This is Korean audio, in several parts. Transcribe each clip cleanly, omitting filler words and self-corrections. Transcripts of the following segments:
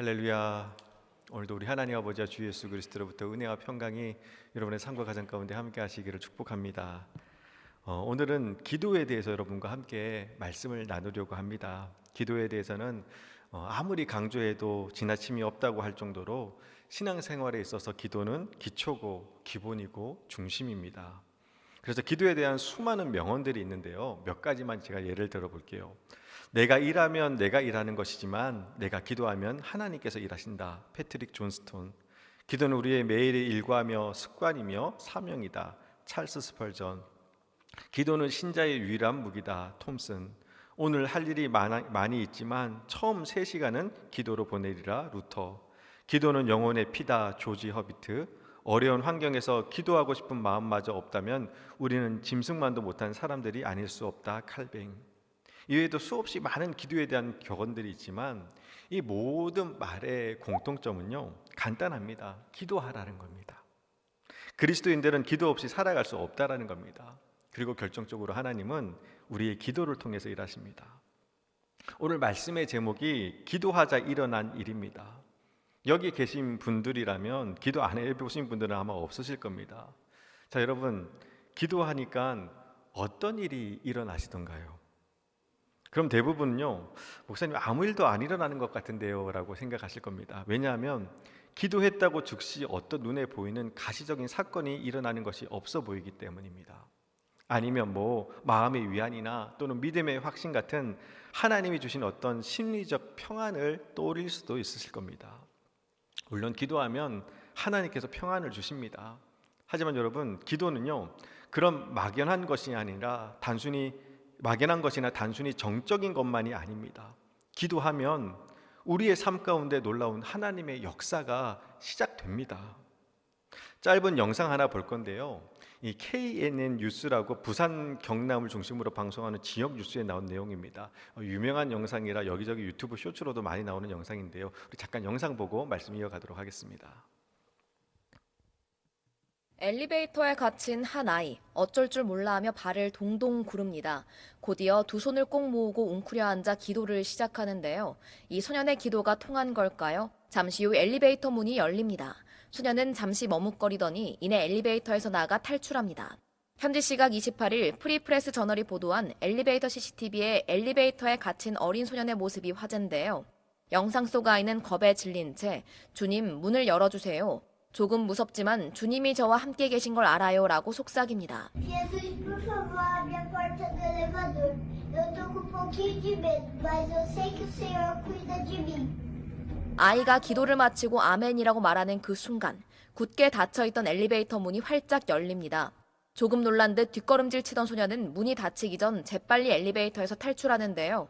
할렐루야. 오늘도 우리 하나님 아버지와 주 예수 그리스도로부터 은혜와 평강이 여러분의 삶과 가정 가운데 함께 하시기를 축복합니다. 오늘은 기도에 대해서 여러분과 함께 말씀을 나누려고 합니다. 기도에 대해서는 아무리 강조해도 지나침이 없다고 할 정도로 신앙생활에 있어서 기도는 기초고 기본이고 중심입니다. 그래서 기도에 대한 수많은 명언들이 있는데요, 몇 가지만 제가 예를 들어 볼게요. 내가 일하면 내가 일하는 것이지만 내가 기도하면 하나님께서 일하신다. 패트릭 존스톤. 기도는 우리의 매일의 일과며 습관이며 사명이다. 찰스 스펄전. 기도는 신자의 유일한 무기다. 톰슨. 오늘 할 일이 많이 있지만 처음 3시간은 기도로 보내리라. 루터. 기도는 영혼의 피다. 조지 허비트. 어려운 환경에서 기도하고 싶은 마음마저 없다면 우리는 짐승만도 못한 사람들이 아닐 수 없다. 칼뱅. 이외에도 수없이 많은 기도에 대한 격언들이 있지만 이 모든 말의 공통점은요, 간단합니다. 기도하라는 겁니다. 그리스도인들은 기도 없이 살아갈 수 없다라는 겁니다. 그리고 결정적으로 하나님은 우리의 기도를 통해서 일하십니다. 오늘 말씀의 제목이 기도하자 일어난 일입니다. 여기 계신 분들이라면 기도 안 해보신 분들은 아마 없으실 겁니다. 자, 여러분, 기도하니까 어떤 일이 일어나시던가요? 그럼 대부분은요, 목사님 아무 일도 안 일어나는 것 같은데요 라고 생각하실 겁니다. 왜냐하면 기도했다고 즉시 어떤 눈에 보이는 가시적인 사건이 일어나는 것이 없어 보이기 때문입니다. 아니면 마음의 위안이나 또는 믿음의 확신 같은 하나님이 주신 어떤 심리적 평안을 떠올릴 수도 있으실 겁니다. 물론 기도하면 하나님께서 평안을 주십니다. 하지만 여러분, 기도는요, 그런 막연한 것이 아니라 막연한 것이나 단순히 정적인 것만이 아닙니다. 기도하면 우리의 삶 가운데 놀라운 하나님의 역사가 시작됩니다. 짧은 영상 하나 볼 건데요, 이 KNN 뉴스라고 부산 경남을 중심으로 방송하는 지역 뉴스에 나온 내용입니다. 유명한 영상이라 여기저기 유튜브 쇼츠로도 많이 나오는 영상인데요, 우리 잠깐 영상 보고 말씀 이어가도록 하겠습니다. 엘리베이터에 갇힌 한 아이, 어쩔 줄 몰라 하며 발을 동동 구릅니다. 곧이어 두 손을 꼭 모으고 웅크려 앉아 기도를 시작하는데요. 이 소년의 기도가 통한 걸까요? 잠시 후 엘리베이터 문이 열립니다. 소년은 잠시 머뭇거리더니 이내 엘리베이터에서 나가 탈출합니다. 현지 시각 28일 프리프레스 저널이 보도한 엘리베이터 CCTV에 엘리베이터에 갇힌 어린 소년의 모습이 화제인데요. 영상 속 아이는 겁에 질린 채 주님 문을 열어주세요. 조금 무섭지만 주님이 저와 함께 계신 걸 알아요 라고 속삭입니다. Jesus, por favor, abre a porta do elevador. Eu tô com um pouquinho de medo, mas eu sei que o Senhor cuida de mim. 아이가 기도를 마치고 아멘이라고 말하는 그 순간 굳게 닫혀있던 엘리베이터 문이 활짝 열립니다. 조금 놀란 듯 뒷걸음질 치던 소년은 문이 닫히기 전 재빨리 엘리베이터에서 탈출하는데요.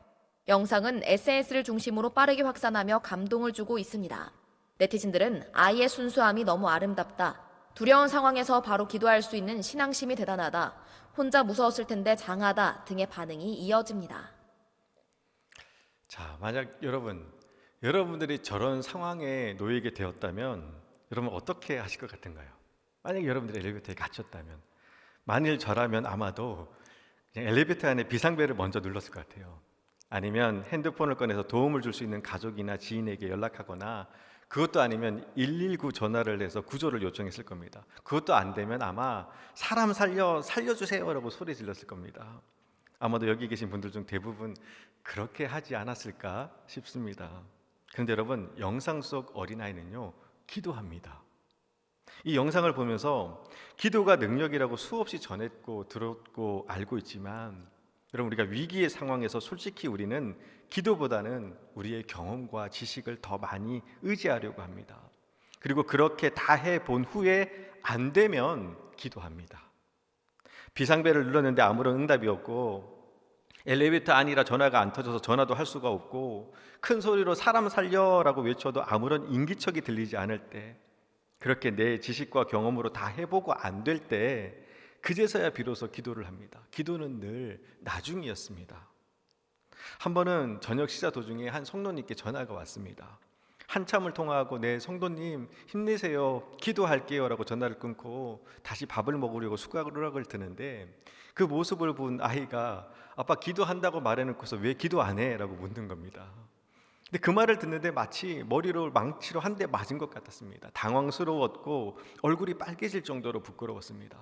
영상은 SNS를 중심으로 빠르게 확산하며 감동을 주고 있습니다. 네티즌들은 아이의 순수함이 너무 아름답다. 두려운 상황에서 바로 기도할 수 있는 신앙심이 대단하다. 혼자 무서웠을 텐데 장하다 등의 반응이 이어집니다. 자, 만약 여러분들이 저런 상황에 놓이게 되었다면 여러분 어떻게 하실 것 같은가요? 만약 여러분들이 엘리베이터에 갇혔다면, 만일 저라면 아마도 그냥 엘리베이터 안에 비상벨을 먼저 눌렀을 것 같아요. 아니면 핸드폰을 꺼내서 도움을 줄 수 있는 가족이나 지인에게 연락하거나, 그것도 아니면 119 전화를 해서 구조를 요청했을 겁니다. 그것도 안 되면 아마 사람 살려주세요라고 소리 질렀을 겁니다. 아마도 여기 계신 분들 중 대부분 그렇게 하지 않았을까 싶습니다. 그런데 여러분, 영상 속 어린아이는요, 기도합니다. 이 영상을 보면서 기도가 능력이라고 수없이 전했고 들었고 알고 있지만, 여러분, 우리가 위기의 상황에서 솔직히 우리는 기도보다는 우리의 경험과 지식을 더 많이 의지하려고 합니다. 그리고 그렇게 다 해본 후에 안 되면 기도합니다. 비상벨을 눌렀는데 아무런 응답이 없고, 엘리베이터 안이라 전화가 안 터져서 전화도 할 수가 없고, 큰 소리로 사람 살려라고 외쳐도 아무런 인기척이 들리지 않을 때, 그렇게 내 지식과 경험으로 다 해보고 안 될 때, 그제서야 비로소 기도를 합니다. 기도는 늘 나중이었습니다. 한 번은 저녁 식사 도중에 한 성도님께 전화가 왔습니다. 한참을 통화하고, 네 성도님 힘내세요, 기도할게요 라고 전화를 끊고 다시 밥을 먹으려고 숟가락을 드는데, 그 모습을 본 아이가 아빠 기도한다고 말해놓고서 왜 기도 안 해? 라고 묻는 겁니다. 근데 그 말을 듣는데 마치 머리로 망치로 한 대 맞은 것 같았습니다. 당황스러웠고 얼굴이 빨개질 정도로 부끄러웠습니다.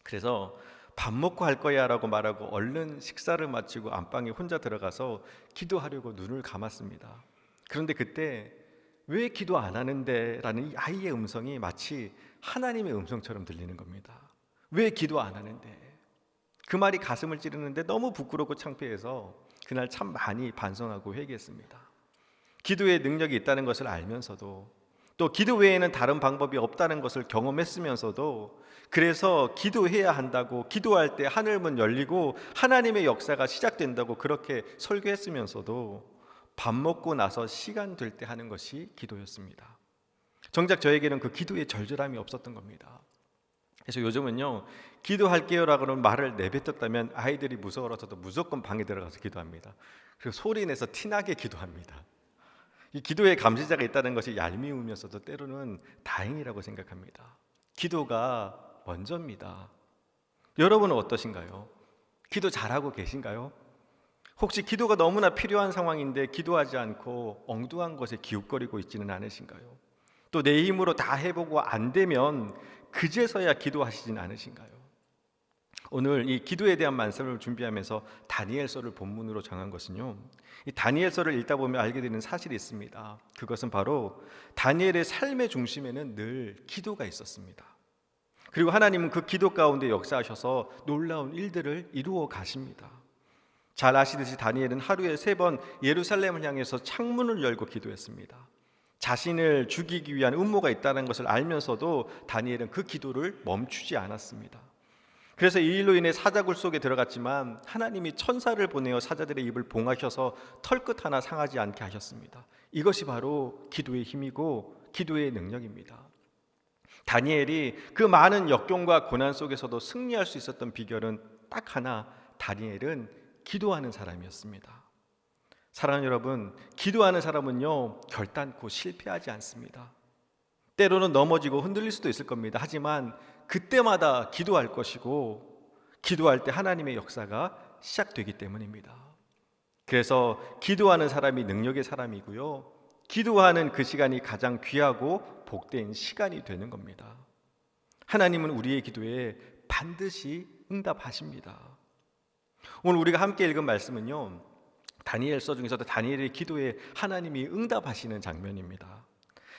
그래서 밥 먹고 할 거야 라고 말하고 얼른 식사를 마치고 안방에 혼자 들어가서 기도하려고 눈을 감았습니다. 그런데 그때 왜 기도 안 하는데? 라는 이 아이의 음성이 마치 하나님의 음성처럼 들리는 겁니다. 왜 기도 안 하는데? 그 말이 가슴을 찌르는데 너무 부끄럽고 창피해서 그날 참 많이 반성하고 회개했습니다. 기도의 능력이 있다는 것을 알면서도, 또 기도 외에는 다른 방법이 없다는 것을 경험했으면서도, 그래서 기도해야 한다고, 기도할 때 하늘문 열리고 하나님의 역사가 시작된다고 그렇게 설교했으면서도 밥 먹고 나서 시간 될 때 하는 것이 기도였습니다. 정작 저에게는 그 기도의 절절함이 없었던 겁니다. 그래서 요즘은요, 기도할게요라고는 말을 내뱉었다면 아이들이 무서워서도 무조건 방에 들어가서 기도합니다. 그리고 소리 내서 티나게 기도합니다. 이 기도의 감시자가 있다는 것이 얄미우면서도 때로는 다행이라고 생각합니다. 기도가 먼저입니다. 여러분은 어떠신가요? 기도 잘하고 계신가요? 혹시 기도가 너무나 필요한 상황인데 기도하지 않고 엉뚱한 것에 기웃거리고 있지는 않으신가요? 또 내 힘으로 다 해보고 안 되면 그제서야 기도하시진 않으신가요? 오늘 이 기도에 대한 말씀을 준비하면서 다니엘서를 본문으로 정한 것은요, 이 다니엘서를 읽다 보면 알게 되는 사실이 있습니다. 그것은 바로 다니엘의 삶의 중심에는 늘 기도가 있었습니다. 그리고 하나님은 그 기도 가운데 역사하셔서 놀라운 일들을 이루어 가십니다. 잘 아시듯이 다니엘은 하루에 3번 예루살렘을 향해서 창문을 열고 기도했습니다. 자신을 죽이기 위한 음모가 있다는 것을 알면서도 다니엘은 그 기도를 멈추지 않았습니다. 그래서 이 일로 인해 사자굴 속에 들어갔지만 하나님이 천사를 보내어 사자들의 입을 봉하셔서 털끝 하나 상하지 않게 하셨습니다. 이것이 바로 기도의 힘이고 기도의 능력입니다. 다니엘이 그 많은 역경과 고난 속에서도 승리할 수 있었던 비결은 딱 하나, 다니엘은 기도하는 사람이었습니다. 사랑하는 여러분, 기도하는 사람은요, 결단코 실패하지 않습니다. 때로는 넘어지고 흔들릴 수도 있을 겁니다. 하지만 그때마다 기도할 것이고, 기도할 때 하나님의 역사가 시작되기 때문입니다. 그래서 기도하는 사람이 능력의 사람이고요, 기도하는 그 시간이 가장 귀하고 복된 시간이 되는 겁니다. 하나님은 우리의 기도에 반드시 응답하십니다. 오늘 우리가 함께 읽은 말씀은요, 다니엘서 중에서도 다니엘의 기도에 하나님이 응답하시는 장면입니다.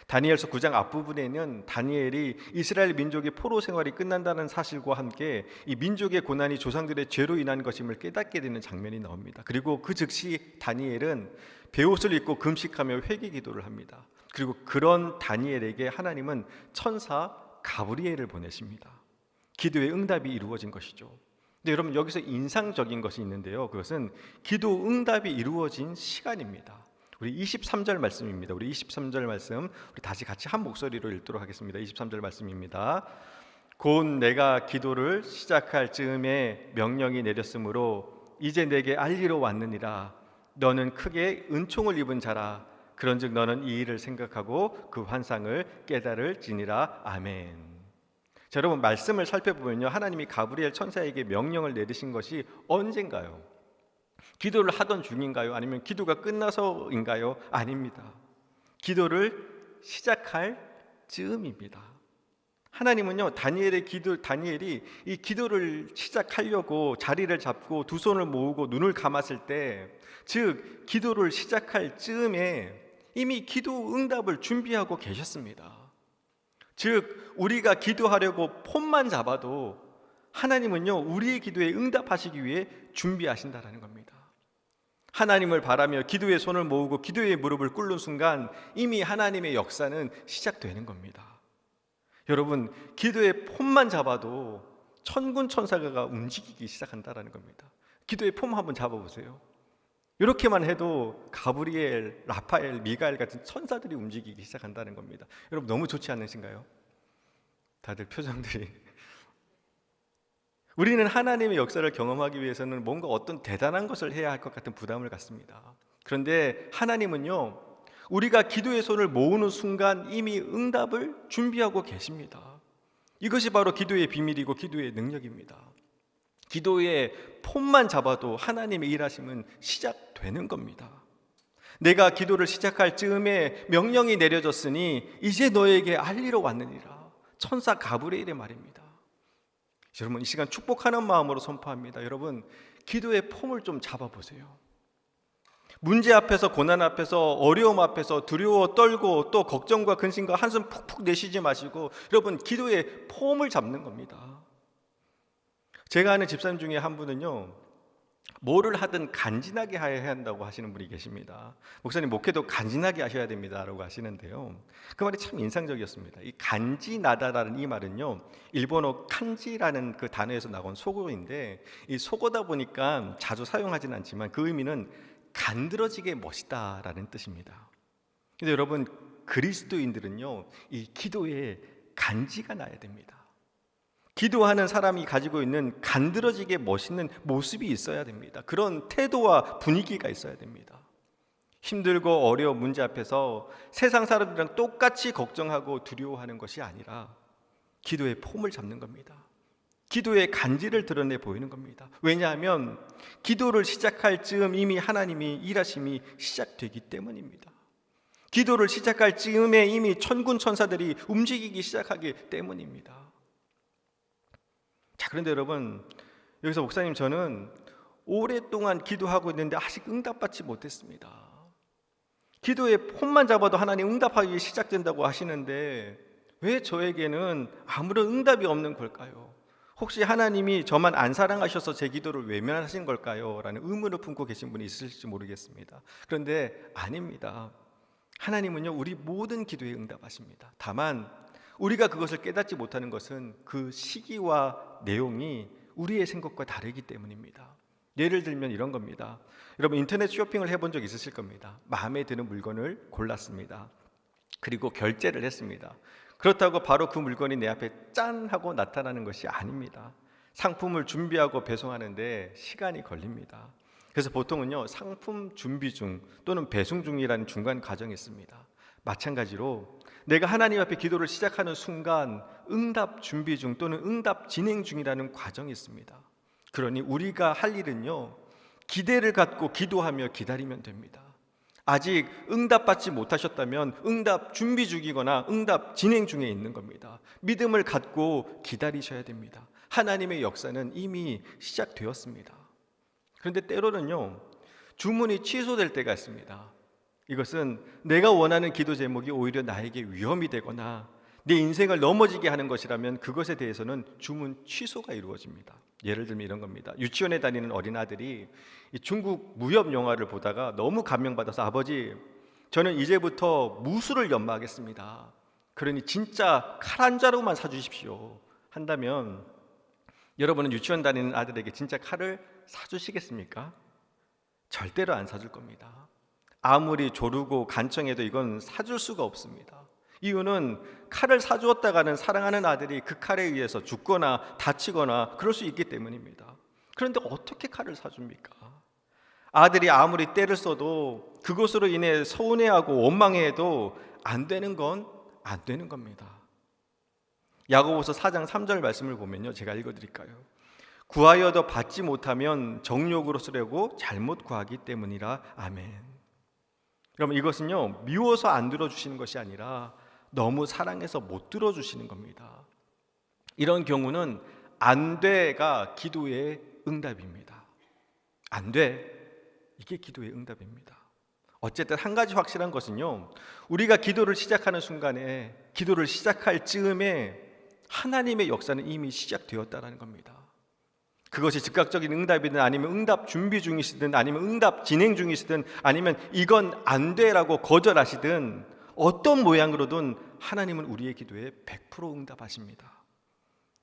다니엘서 9장 앞부분에는 다니엘이 이스라엘 민족의 포로 생활이 끝난다는 사실과 함께 이 민족의 고난이 조상들의 죄로 인한 것임을 깨닫게 되는 장면이 나옵니다. 그리고 그 즉시 다니엘은 베옷을 입고 금식하며 회개 기도를 합니다. 그리고 그런 다니엘에게 하나님은 천사 가브리엘을 보내십니다. 기도의 응답이 이루어진 것이죠. 근데 여러분, 여기서 인상적인 것이 있는데요, 그것은 기도 응답이 이루어진 시간입니다. 우리 23절 말씀입니다. 우리 23절 말씀 우리 다시 같이 한 목소리로 읽도록 하겠습니다. 23절 말씀입니다. 곧 내가 기도를 시작할 즈음에 명령이 내렸으므로 이제 내게 알리러 왔느니라. 너는 크게 은총을 입은 자라. 그런즉 너는 이 일을 생각하고 그 환상을 깨달을지니라. 아멘. 자, 여러분, 말씀을 살펴보면요, 하나님이 가브리엘 천사에게 명령을 내리신 것이 언젠가요? 기도를 하던 중인가요? 아니면 기도가 끝나서인가요? 아닙니다. 기도를 시작할 즈음입니다. 하나님은요, 다니엘이 이 기도를 시작하려고 자리를 잡고 두 손을 모으고 눈을 감았을 때, 즉 기도를 시작할 즈음에 이미 기도 응답을 준비하고 계셨습니다. 즉 우리가 기도하려고 폰만 잡아도 하나님은요, 우리의 기도에 응답하시기 위해 준비하신다라는 겁니다. 하나님을 바라며 기도의 손을 모으고 기도의 무릎을 꿇는 순간 이미 하나님의 역사는 시작되는 겁니다. 여러분, 기도의 폼만 잡아도 천군 천사가 움직이기 시작한다라는 겁니다. 기도의 폼 한번 잡아보세요. 이렇게만 해도 가브리엘, 라파엘, 미가엘 같은 천사들이 움직이기 시작한다는 겁니다. 여러분, 너무 좋지 않으신가요? 다들 표정들이. 우리는 하나님의 역사를 경험하기 위해서는 뭔가 어떤 대단한 것을 해야 할 것 같은 부담을 갖습니다. 그런데 하나님은요, 우리가 기도의 손을 모으는 순간 이미 응답을 준비하고 계십니다. 이것이 바로 기도의 비밀이고 기도의 능력입니다. 기도의 폼만 잡아도 하나님의 일하심은 시작되는 겁니다. 내가 기도를 시작할 즈음에 명령이 내려졌으니 이제 너에게 알리러 왔느니라. 천사 가브리엘의 말입니다. 여러분, 이 시간 축복하는 마음으로 선포합니다. 여러분, 기도의 폼을 좀 잡아보세요. 문제 앞에서, 고난 앞에서, 어려움 앞에서 두려워 떨고 또 걱정과 근심과 한숨 푹푹 내쉬지 마시고 여러분, 기도의 폼을 잡는 겁니다. 제가 아는 집사님 중에 한 분은요, 뭐를 하든 간지나게 해야 한다고 하시는 분이 계십니다. 목사님, 목회도 간지나게 하셔야 됩니다 라고 하시는데요, 그 말이 참 인상적이었습니다. 이 간지나다라는 이 말은요, 일본어 칸지라는 그 단어에서 나온 속어인데, 이 속어다 보니까 자주 사용하지는 않지만 그 의미는 간드러지게 멋있다라는 뜻입니다. 근데 여러분, 그리스도인들은요, 이 기도에 간지가 나야 됩니다. 기도하는 사람이 가지고 있는 간드러지게 멋있는 모습이 있어야 됩니다. 그런 태도와 분위기가 있어야 됩니다. 힘들고 어려운 문제 앞에서 세상 사람들이랑 똑같이 걱정하고 두려워하는 것이 아니라 기도의 폼을 잡는 겁니다. 기도의 간지를 드러내 보이는 겁니다. 왜냐하면 기도를 시작할 즈음 이미 하나님이 일하심이 시작되기 때문입니다. 기도를 시작할 즈음에 이미 천군 천사들이 움직이기 시작하기 때문입니다. 자, 그런데 여러분, 여기서 목사님, 저는 오랫동안 기도하고 있는데 아직 응답받지 못했습니다. 기도의 폼만 잡아도 하나님 응답하기 시작된다고 하시는데 왜 저에게는 아무런 응답이 없는 걸까요? 혹시 하나님이 저만 안 사랑하셔서 제 기도를 외면하신 걸까요? 라는 의문을 품고 계신 분이 있을지 모르겠습니다. 그런데 아닙니다. 하나님은요, 우리 모든 기도에 응답하십니다. 다만 우리가 그것을 깨닫지 못하는 것은 그 시기와 내용이 우리의 생각과 다르기 때문입니다. 예를 들면 이런 겁니다. 여러분, 인터넷 쇼핑을 해본 적 있으실 겁니다. 마음에 드는 물건을 골랐습니다. 그리고 결제를 했습니다. 그렇다고 바로 그 물건이 내 앞에 짠 하고 나타나는 것이 아닙니다. 상품을 준비하고 배송하는데 시간이 걸립니다. 그래서 보통은요, 상품 준비 중 또는 배송 중이라는 중간 과정이 있습니다. 마찬가지로 내가 하나님 앞에 기도를 시작하는 순간 응답 준비 중 또는 응답 진행 중이라는 과정이 있습니다. 그러니 우리가 할 일은요, 기대를 갖고 기도하며 기다리면 됩니다. 아직 응답받지 못하셨다면 응답 준비 중이거나 응답 진행 중에 있는 겁니다. 믿음을 갖고 기다리셔야 됩니다. 하나님의 역사는 이미 시작되었습니다. 그런데 때로는요, 주문이 취소될 때가 있습니다. 이것은 내가 원하는 기도 제목이 오히려 나에게 위험이 되거나 내 인생을 넘어지게 하는 것이라면 그것에 대해서는 주문 취소가 이루어집니다. 예를 들면 이런 겁니다. 유치원에 다니는 어린아들이 중국 무협 영화를 보다가 너무 감명받아서, 아버지, 저는 이제부터 무술을 연마하겠습니다. 그러니 진짜 칼 한 자루만 사주십시오 한다면 여러분은 유치원 다니는 아들에게 진짜 칼을 사주시겠습니까? 절대로 안 사줄 겁니다. 아무리 조르고 간청해도 이건 사줄 수가 없습니다. 이유는 칼을 사주었다가는 사랑하는 아들이 그 칼에 의해서 죽거나 다치거나 그럴 수 있기 때문입니다. 그런데 어떻게 칼을 사줍니까? 아들이 아무리 때를 써도 그것으로 인해 서운해하고 원망해도 안 되는 건 안 되는 겁니다. 야고보서 4장 3절 말씀을 보면요, 제가 읽어드릴까요? 구하여도 받지 못하면 정욕으로 쓰려고 잘못 구하기 때문이라. 아멘. 여러분, 이것은요, 미워서 안 들어주시는 것이 아니라 너무 사랑해서 못 들어주시는 겁니다. 이런 경우는 안 돼가 기도의 응답입니다. 안 돼, 이게 기도의 응답입니다. 어쨌든 한 가지 확실한 것은요, 우리가 기도를 시작하는 순간에, 기도를 시작할 즈음에 하나님의 역사는 이미 시작되었다는 겁니다. 그것이 즉각적인 응답이든 아니면 응답 준비 중이시든 아니면 응답 진행 중이시든 아니면 이건 안 돼라고 거절하시든 어떤 모양으로든 하나님은 우리의 기도에 100% 응답하십니다.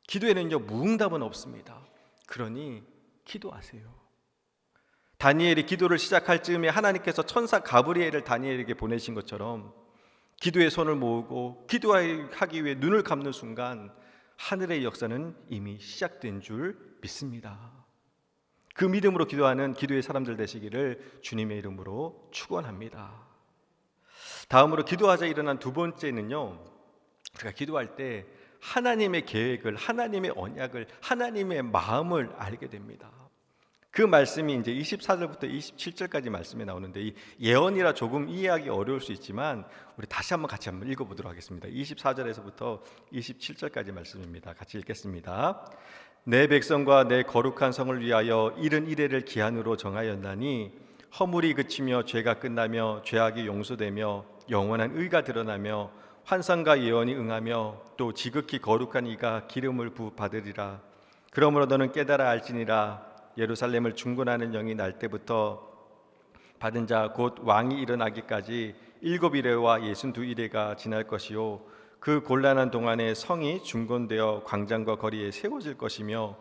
기도에는요, 무응답은 없습니다. 그러니 기도하세요. 다니엘이 기도를 시작할 즈음에 하나님께서 천사 가브리엘을 다니엘에게 보내신 것처럼 기도의 손을 모으고 기도하기 위해 눈을 감는 순간 하늘의 역사는 이미 시작된 줄 믿습니다. 그 믿음으로 기도하는 기도의 사람들 되시기를 주님의 이름으로 축원합니다. 다음으로 기도하자 일어난 두 번째는요, 우리가 기도할 때 하나님의 계획을, 하나님의 언약을, 하나님의 마음을 알게 됩니다. 그 말씀이 이제 24절부터 27절까지 말씀에 나오는데, 이 예언이라 조금 이해하기 어려울 수 있지만 우리 다시 한번 같이 한번 읽어보도록 하겠습니다. 24절에서부터 27절까지 말씀입니다. 같이 읽겠습니다. 내 백성과 내 거룩한 성을 위하여 이른 이래를 기한으로 정하였나니 허물이 그치며 죄가 끝나며 죄악이 용서되며 영원한 의가 드러나며 환상과 예언이 응하며 또 지극히 거룩한 이가 기름을 부받으리라. 그러므로 너는 깨달아 알지니라. 예루살렘을 중건하는 영이 날 때부터 받은 자 곧 왕이 일어나기까지 7이레와 62이레가 지날 것이요 그 곤란한 동안에 성이 중건되어 광장과 거리에 세워질 것이며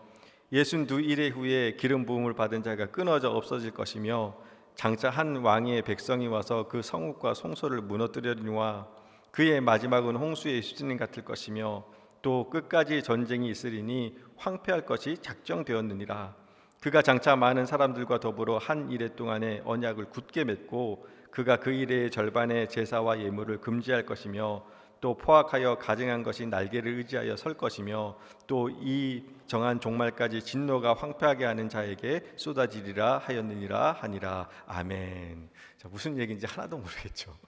62이레 후에 기름 부음을 받은 자가 끊어져 없어질 것이며 장차 한 왕의 백성이 와서 그 성읍과 성소를 무너뜨리니와 그의 마지막은 홍수의 수진 같을 것이며 또 끝까지 전쟁이 있으리니 황폐할 것이 작정되었느니라. 그가 장차 많은 사람들과 더불어 한 이레 동안에 언약을 굳게 맺고 그가 그 이레의 절반의 제사와 예물을 금지할 것이며 또 포악하여 가증한 것이 날개를 의지하여 설 것이며 또 이 정한 종말까지 진노가 황폐하게 하는 자에게 쏟아지리라 하였느니라 하니라. 아멘. 자, 무슨 얘기인지 하나도 모르겠죠.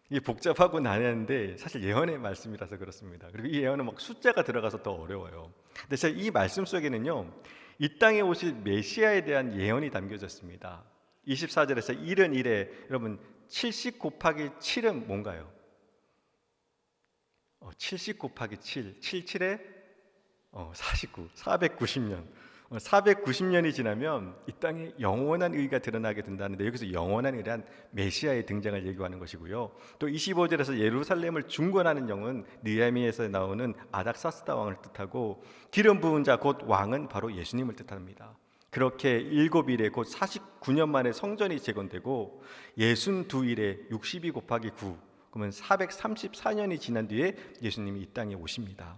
이게 복잡하고 난해한데 사실 예언의 말씀이라서 그렇습니다. 그리고 이 예언은 막 숫자가 들어가서 더 어려워요. 근데 제가 이 말씀 속에는요, 이 땅에 오실 메시아에 대한 예언이 담겨졌습니다. 24절에서 이른 이래, 여러분 70 곱하기 7은 뭔가요? 70 곱하기 7, 77에 49, 490년. 490년이 지나면 이 땅에 영원한 의가 드러나게 된다는데, 여기서 영원한 의란 메시아의 등장을 얘기하는 것이고요. 또 25절에서 예루살렘을 중건하는 영은 느헤미야에서 나오는 아닥사스다 왕을 뜻하고, 기름 부은 자 곧 왕은 바로 예수님을 뜻합니다. 그렇게 7일에 곧 49년 만에 성전이 재건되고 62일에 62 곱하기 9, 그러면 434년이 지난 뒤에 예수님이 이 땅에 오십니다.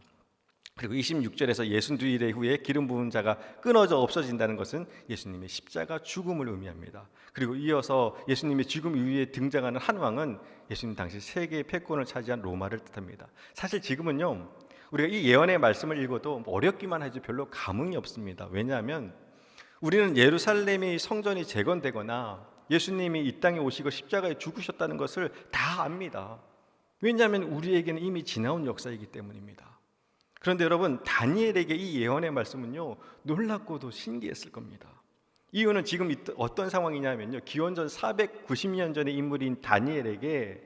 그리고 26절에서 62일 후에 기름 부은 자가 끊어져 없어진다는 것은 예수님의 십자가 죽음을 의미합니다. 그리고 이어서 예수님의 죽음 이후에 등장하는 한 왕은 예수님 당시 세계의 패권을 차지한 로마를 뜻합니다. 사실 지금은요, 우리가 이 예언의 말씀을 읽어도 어렵기만 하지 별로 감흥이 없습니다. 왜냐하면 우리는 예루살렘의 성전이 재건되거나 예수님이 이 땅에 오시고 십자가에 죽으셨다는 것을 다 압니다. 왜냐하면 우리에게는 이미 지나온 역사이기 때문입니다. 그런데 여러분, 다니엘에게 이 예언의 말씀은요, 놀랍고도 신기했을 겁니다. 이유는 지금 어떤 상황이냐면요, 기원전 490년 전의 인물인 다니엘에게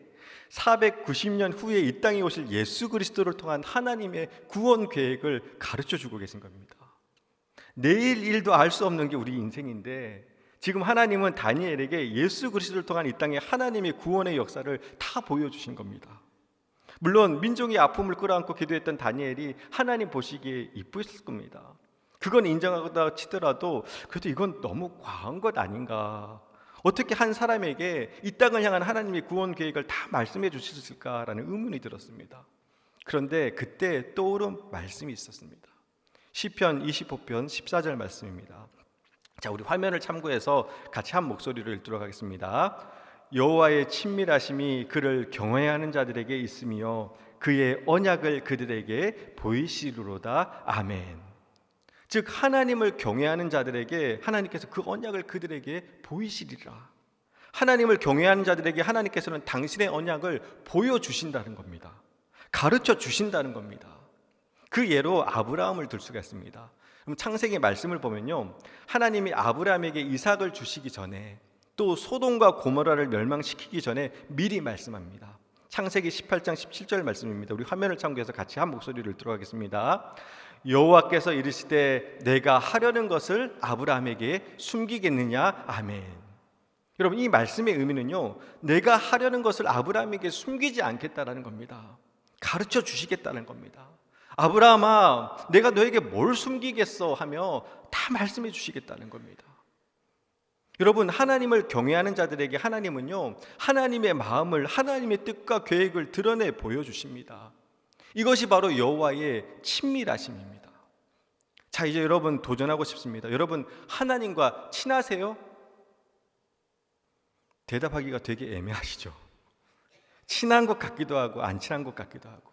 490년 후에 이 땅에 오실 예수 그리스도를 통한 하나님의 구원 계획을 가르쳐 주고 계신 겁니다. 내일 일도 알 수 없는 게 우리 인생인데, 지금 하나님은 다니엘에게 예수 그리스도를 통한 이 땅의 하나님의 구원의 역사를 다 보여주신 겁니다. 물론 민족의 아픔을 끌어안고 기도했던 다니엘이 하나님 보시기에 이쁘셨을 겁니다. 그건 인정하다 치더라도 그래도 이건 너무 과한 것 아닌가, 어떻게 한 사람에게 이 땅을 향한 하나님의 구원 계획을 다 말씀해 주셨을까라는 의문이 들었습니다. 그런데 그때 떠오른 말씀이 있었습니다. 시편 25편 14절 말씀입니다. 자, 우리 화면을 참고해서 같이 한 목소리로 읽도록 하겠습니다. 여호와의 친밀하심이 그를 경외하는 자들에게 있으며 그의 언약을 그들에게 보이시리로다. 아멘. 즉 하나님을 경외하는 자들에게 하나님께서 그 언약을 그들에게 보이시리라. 하나님을 경외하는 자들에게 하나님께서는 당신의 언약을 보여주신다는 겁니다. 가르쳐 주신다는 겁니다. 그 예로 아브라함을 들 수가 있습니다. 그럼 창세기 말씀을 보면요, 하나님이 아브라함에게 이삭을 주시기 전에, 또 소돔과 고모라를 멸망시키기 전에 미리 말씀합니다. 창세기 18장 17절 말씀입니다. 우리 화면을 참고해서 같이 한 목소리를 들어가겠습니다. 여호와께서 이르시되 내가 하려는 것을 아브라함에게 숨기겠느냐. 아멘. 여러분, 이 말씀의 의미는요, 내가 하려는 것을 아브라함에게 숨기지 않겠다라는 겁니다. 가르쳐 주시겠다는 겁니다. 아브라함아, 내가 너에게 뭘 숨기겠어 하며 다 말씀해 주시겠다는 겁니다. 여러분, 하나님을 경외하는 자들에게 하나님은요, 하나님의 마음을, 하나님의 뜻과 계획을 드러내 보여주십니다. 이것이 바로 여호와의 친밀하심입니다. 자, 이제 여러분 도전하고 싶습니다. 여러분, 하나님과 친하세요? 대답하기가 되게 애매하시죠. 친한 것 같기도 하고 안 친한 것 같기도 하고.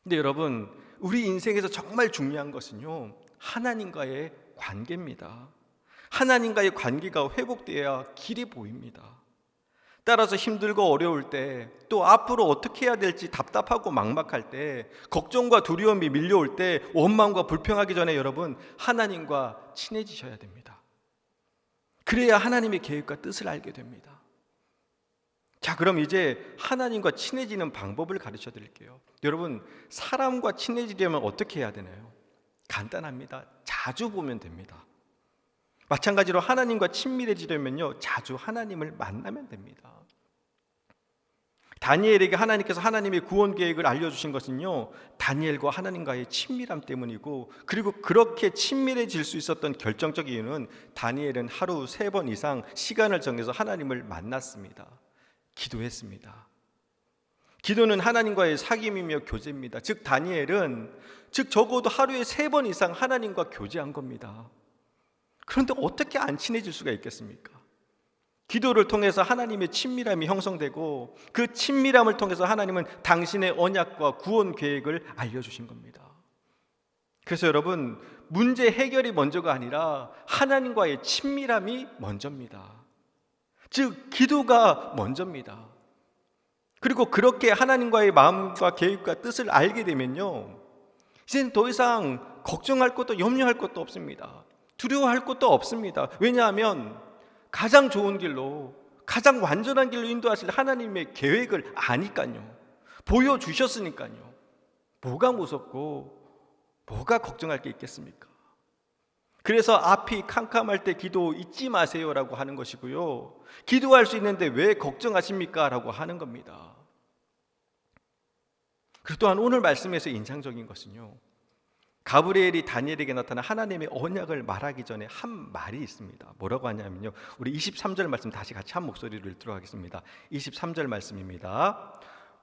근데 여러분, 우리 인생에서 정말 중요한 것은요, 하나님과의 관계입니다. 하나님과의 관계가 회복되어야 길이 보입니다. 따라서 힘들고 어려울 때, 또 앞으로 어떻게 해야 될지 답답하고 막막할 때, 걱정과 두려움이 밀려올 때, 원망과 불평하기 전에 여러분, 하나님과 친해지셔야 됩니다. 그래야 하나님의 계획과 뜻을 알게 됩니다. 자, 그럼 이제 하나님과 친해지는 방법을 가르쳐 드릴게요. 여러분, 사람과 친해지려면 어떻게 해야 되나요? 간단합니다. 자주 보면 됩니다. 마찬가지로 하나님과 친밀해지려면요, 자주 하나님을 만나면 됩니다. 다니엘에게 하나님께서 하나님의 구원 계획을 알려주신 것은요, 다니엘과 하나님과의 친밀함 때문이고, 그리고 그렇게 친밀해질 수 있었던 결정적 이유는 다니엘은 하루 3번 이상 시간을 정해서 하나님을 만났습니다. 기도했습니다. 기도는 하나님과의 사귐이며 교제입니다. 즉 다니엘은 적어도 하루에 3번 이상 하나님과 교제한 겁니다. 그런데 어떻게 안 친해질 수가 있겠습니까? 기도를 통해서 하나님의 친밀함이 형성되고, 그 친밀함을 통해서 하나님은 당신의 언약과 구원 계획을 알려주신 겁니다. 그래서 여러분, 문제 해결이 먼저가 아니라 하나님과의 친밀함이 먼저입니다. 즉 기도가 먼저입니다. 그리고 그렇게 하나님과의 마음과 계획과 뜻을 알게 되면요, 이제는 더 이상 걱정할 것도 염려할 것도 없습니다. 두려워할 것도 없습니다. 왜냐하면 가장 좋은 길로, 가장 완전한 길로 인도하실 하나님의 계획을 아니까요. 보여주셨으니까요. 뭐가 무섭고 뭐가 걱정할 게 있겠습니까? 그래서 앞이 캄캄할 때 기도 잊지 마세요라고 하는 것이고요, 기도할 수 있는데 왜 걱정하십니까? 라고 하는 겁니다. 그리고 또한 오늘 말씀에서 인상적인 것은요, 가브리엘이 다니엘에게 나타나 하나님의 언약을 말하기 전에 한 말이 있습니다. 뭐라고 하냐면요, 우리 23절 말씀 다시 같이 한 목소리로 읽도록 하겠습니다. 23절 말씀입니다.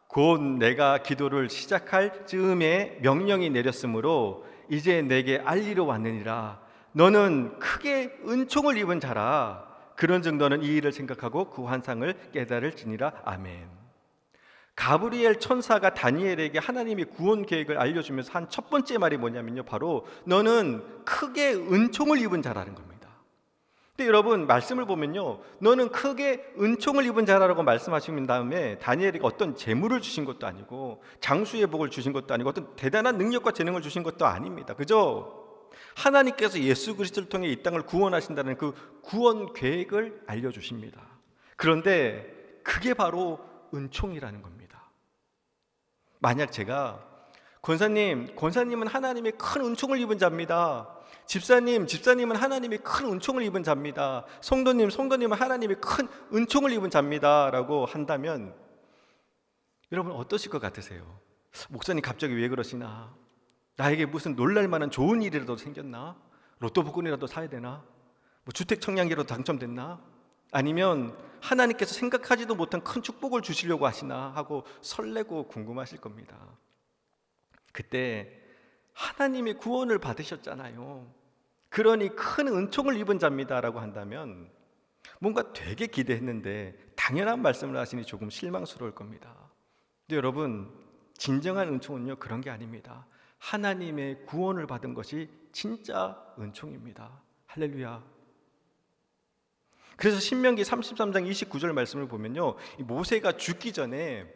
곧 내가 기도를 시작할 즈음에 명령이 내렸으므로 이제 내게 알리러 왔느니라. 너는 크게 은총을 입은 자라. 그런즉 너는 이 일을 생각하고 그 환상을 깨달을지니라. 아멘. 가브리엘 천사가 다니엘에게 하나님의 구원 계획을 알려주면서 한 첫 번째 말이 뭐냐면요, 바로 너는 크게 은총을 입은 자라는 겁니다. 근데 여러분, 말씀을 보면요, 너는 크게 은총을 입은 자라고 말씀하신 다음에 다니엘에게 어떤 재물을 주신 것도 아니고 장수의 복을 주신 것도 아니고 어떤 대단한 능력과 재능을 주신 것도 아닙니다. 그죠? 하나님께서 예수 그리스도를 통해 이 땅을 구원하신다는 그 구원 계획을 알려주십니다. 그런데 그게 바로 은총이라는 겁니다. 만약 제가 권사님은 하나님의 큰 은총을 입은 자입니다. 집사님은 하나님의 큰 은총을 입은 자입니다. 성도님은 하나님의 큰 은총을 입은 자입니다 라고 한다면 여러분 어떠실 것 같으세요? 목사님 갑자기 왜 그러시나? 나에게 무슨 놀랄만한 좋은 일이라도 생겼나? 로또 복권이라도 사야 되나? 주택 청약이라도 당첨됐나? 아니면 하나님께서 생각하지도 못한 큰 축복을 주시려고 하시나 하고 설레고 궁금하실 겁니다. 그때 하나님의 구원을 받으셨잖아요. 그러니 큰 은총을 입은 자입니다 라고 한다면 뭔가 되게 기대했는데 당연한 말씀을 하시니 조금 실망스러울 겁니다. 근데 여러분, 진정한 은총은요, 그런 게 아닙니다. 하나님의 구원을 받은 것이 진짜 은총입니다. 할렐루야. 그래서 신명기 33장 29절 말씀을 보면요, 모세가 죽기 전에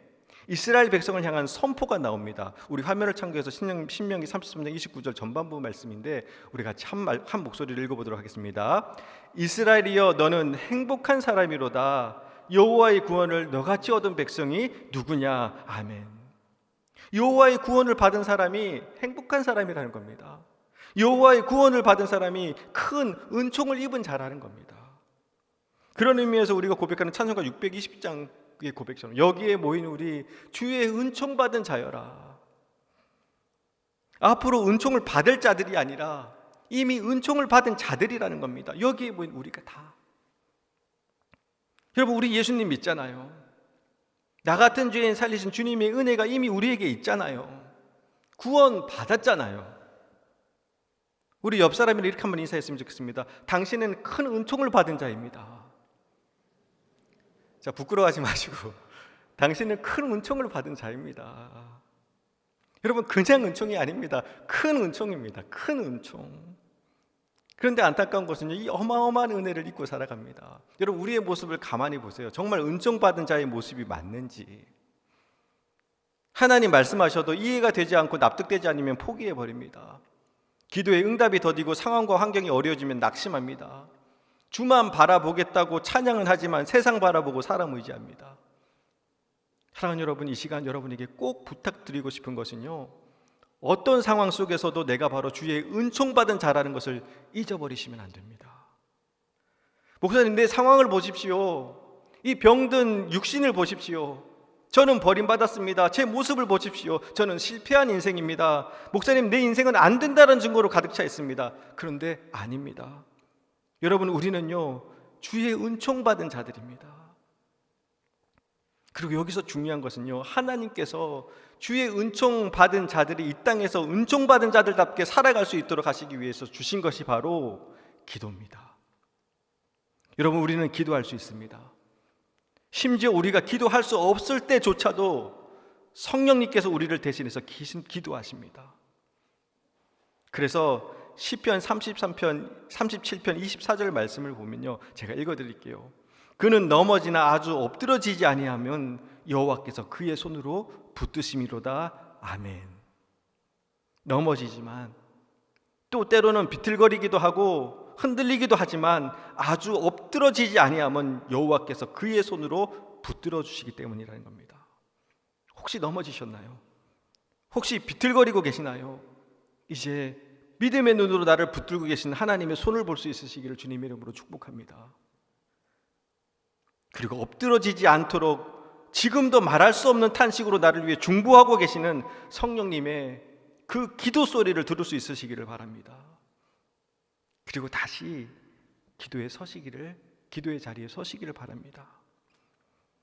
이스라엘 백성을 향한 선포가 나옵니다. 우리 화면을 참고해서 신명기 33장 29절 전반부 말씀인데 우리 같이 한 목소리를 읽어보도록 하겠습니다. 이스라엘이여 너는 행복한 사람이로다. 여호와의 구원을 너같이 얻은 백성이 누구냐? 아멘. 여호와의 구원을 받은 사람이 행복한 사람이라는 겁니다. 여호와의 구원을 받은 사람이 큰 은총을 입은 자라는 겁니다. 그런 의미에서 우리가 고백하는 찬송가 620장의 고백처럼 여기에 모인 우리 주의 은총 받은 자여라. 앞으로 은총을 받을 자들이 아니라 이미 은총을 받은 자들이라는 겁니다. 여기에 모인 우리가 다. 여러분, 우리 예수님 믿잖아요. 나 같은 죄인 살리신 주님의 은혜가 이미 우리에게 있잖아요. 구원 받았잖아요. 우리 옆 사람이랑 이렇게 한번 인사했으면 좋겠습니다. 당신은 큰 은총을 받은 자입니다. 자, 부끄러워하지 마시고 당신은 큰 은총을 받은 자입니다. 여러분, 그냥 은총이 아닙니다. 큰 은총입니다. 큰 은총. 그런데 안타까운 것은요, 이 어마어마한 은혜를 잊고 살아갑니다. 여러분, 우리의 모습을 가만히 보세요. 정말 은총받은 자의 모습이 맞는지. 하나님 말씀하셔도 이해가 되지 않고 납득되지 않으면 포기해버립니다. 기도에 응답이 더디고 상황과 환경이 어려워지면 낙심합니다. 주만 바라보겠다고 찬양은 하지만 세상 바라보고 사람 의지합니다. 사랑하는 여러분, 이 시간 여러분에게 꼭 부탁드리고 싶은 것은요, 어떤 상황 속에서도 내가 바로 주의 은총받은 자라는 것을 잊어버리시면 안 됩니다. 목사님, 내 상황을 보십시오. 이 병든 육신을 보십시오. 저는 버림받았습니다. 제 모습을 보십시오. 저는 실패한 인생입니다. 목사님, 내 인생은 안 된다는 증거로 가득 차 있습니다. 그런데 아닙니다. 여러분, 우리는요, 주의 은총받은 자들입니다. 그리고 여기서 중요한 것은요, 하나님께서 주의 은총받은 자들이 이 땅에서 은총받은 자들답게 살아갈 수 있도록 하시기 위해서 주신 것이 바로 기도입니다. 여러분, 우리는 기도할 수 있습니다. 심지어 우리가 기도할 수 없을 때조차도 성령님께서 우리를 대신해서 기도하십니다. 그래서 시편 33편, 37편 24절 말씀을 보면요, 제가 읽어드릴게요. 그는 넘어지나 아주 엎드러지지 아니하면 여호와께서 그의 손으로 붙드심이로다. 아멘. 넘어지지만 또 때로는 비틀거리기도 하고 흔들리기도 하지만 아주 엎드러지지 아니하면 여호와께서 그의 손으로 붙들어 주시기 때문이라는 겁니다. 혹시 넘어지셨나요? 혹시 비틀거리고 계시나요? 이제 믿음의 눈으로 나를 붙들고 계신 하나님의 손을 볼 수 있으시기를 주님의 이름으로 축복합니다. 그리고 엎드러지지 않도록 지금도 말할 수 없는 탄식으로 나를 위해 중보하고 계시는 성령님의 그 기도 소리를 들을 수 있으시기를 바랍니다. 그리고 다시 기도의 자리에 서시기를 바랍니다.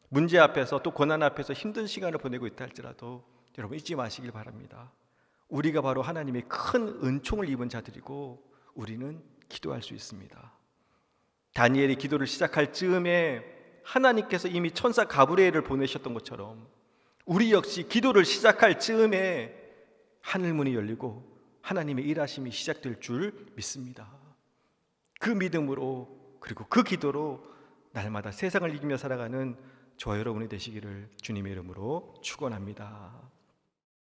문제 앞에서 또 고난 앞에서 힘든 시간을 보내고 있다 할지라도 여러분 잊지 마시길 바랍니다. 우리가 바로 하나님의 큰 은총을 입은 자들이고 우리는 기도할 수 있습니다. 다니엘이 기도를 시작할 즈음에 하나님께서 이미 천사 가브리엘을 보내셨던 것처럼 우리 역시 기도를 시작할 즈음에 하늘문이 열리고 하나님의 일하심이 시작될 줄 믿습니다. 그 믿음으로 그리고 그 기도로 날마다 세상을 이기며 살아가는 저와 여러분이 되시기를 주님의 이름으로 축원합니다.